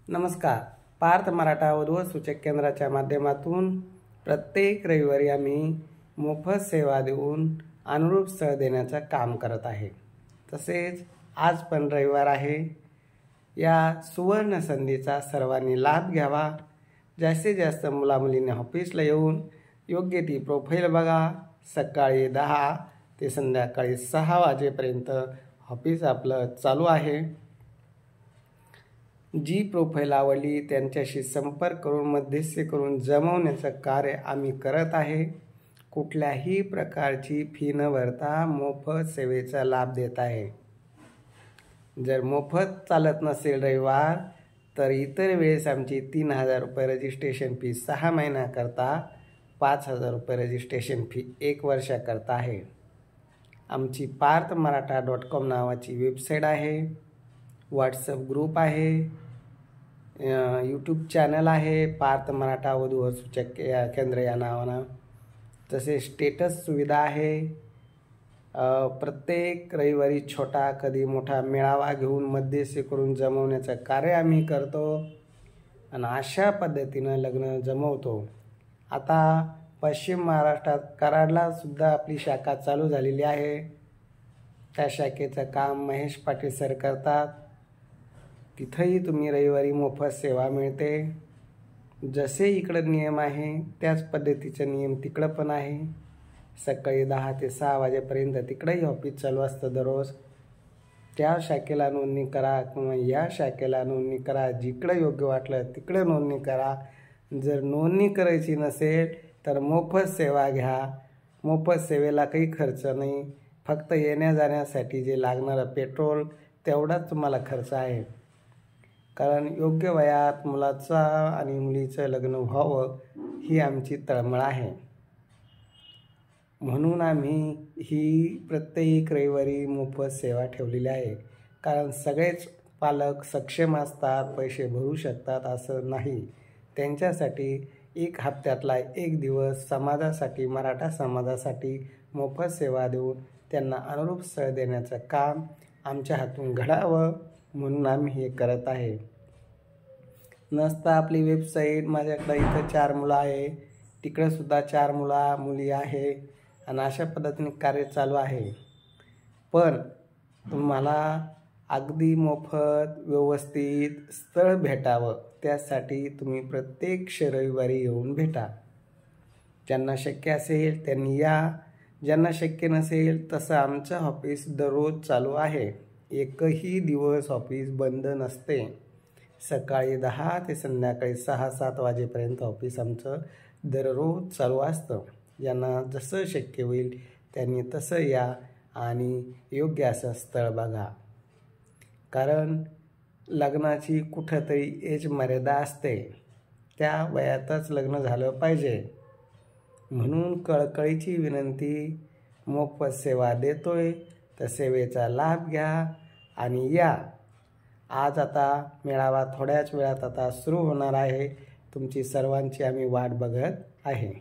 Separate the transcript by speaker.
Speaker 1: नमस्कार. पार्थ मराठा वधू सूचक केंद्राच्या माध्यमातून प्रत्येक रविवारी आम्ही मोफत सेवा देऊन अनुरूप स्थळ देण्याचं काम करत आहे. तसेच आज पण रविवार आहे. या सुवर्ण संधीचा सर्वांनी लाभ घ्यावा. जास्तीत जास्त मुलामुलींनी ऑफिसला येऊन योग्य ती प्रोफाईल बघा. सकाळी 10 ते संध्याकाळी 6 वाजेपर्यंत ऑफिस आपलं चालू आहे. जी प्रोफाईल आवडली त्यांच्याशी संपर्क करून मध्यस्थी करून जमवण्याचं कार्य आम्ही करत आहे. कुठल्याही प्रकारची फी न भरता मोफत सेवेचा लाभ देत आहे. जर मोफत चालत नसेल रविवार तर इतर वेळेस आमची 3000 रुपये रजिस्ट्रेशन फी 6 महिन्याकरता, 5000 रुपये रजिस्ट्रेशन फी 1 वर्षाकरता आहे. आमची parthmaratha.com नावाची वेबसाईट आहे. व्हॉट्सअप ग्रुप आहे. यूट्यूब चॅनल आहे पार्थ मराठा वधू सूचक केंद्र या नावानं. तसेच स्टेटस सुविधा आहे. प्रत्येक रविवारी छोटा कधी मोठा मेळावा घेऊन मध्यस्थी करून जमवण्याचं कार्य आम्ही करतो आणि अशा पद्धतीनं लग्न जमवतो. आता पश्चिम महाराष्ट्रात कराडला सुद्धा आपली शाखा चालू झालेली आहे. त्या शाखेचं काम महेश पाटील सर करतात. तिथंही तुम्ही रविवारी मोफत सेवा मिळते. जसे इकडं नियम आहे त्याच पद्धतीचे नियम तिकडं पण आहे. सकाळी 10 ते 6 वाजेपर्यंत तिकडंही ऑफिस चालू असतं दररोज. त्या शाखेला नोंदणी करा किंवा या शाखेला नोंदणी करा. जिकडं योग्य वाटलं तिकडं नोंदणी करा. जर नोंदणी करायची नसेल तर मोफत सेवा घ्या. मोफत सेवेला काही खर्च नाही. फक्त येण्या जाण्यासाठी जे लागणारं पेट्रोल तेवढाच तुम्हाला खर्च आहे. कारण योग्य वयात मुलाचं आणि मुलीचं लग्न व्हावं ही आमची तळमळ आहे. म्हणून आम्ही ही प्रत्येक रविवारी मोफत सेवा ठेवलेली आहे. कारण सगळेच पालक सक्षम असतात, पैसे भरू शकतात असं नाही. त्यांच्यासाठी एक हप्त्यातला एक दिवस समाजासाठी, मराठा समाजासाठी मोफत सेवा देऊन त्यांना अनुरूप स्थळ देण्याचं काम आमच्या हातून घडावं म्हणून आम्ही हे करत आहे. नसता आपली वेबसाईट माझ्याकडे इथं 4 मुलं आहे, तिकडे सुद्धा 4 मुली आहे आणि अशा पद्धतीने कार्य चालू आहे. पण तुम्हाला अगदी मोफत व्यवस्थित स्थळ भेटावं त्यासाठी तुम्ही प्रत्येक रविवारी येऊन भेटा. ज्यांना शक्य असेल त्यांनी या. ज्यांना शक्य नसेल तसं आमचं ऑफिस दररोज चालू आहे. एकही दिवस ऑफिस बंद नसते. सकाळी 10 ते संध्याकाळी 6-7 वाजेपर्यंत ऑफिस आमचं दररोज चालू असतं. ज्यांना जसं शक्य होईल त्यांनी तसं या आणि योग्य असं स्थळ बघा. कारण लग्नाची कुठंतरी एज मर्यादा असते. त्या वयातच लग्न झालं पाहिजे. म्हणून कळकळीची विनंती. मोफत सेवा देतोय तर सेवेचा लाभ घ्या आणि या. आज आता मेळावा थोड्याच वेळात आता सुरू होणार आहे. तुमची सर्वांची आम्ही वाट बघत आहे.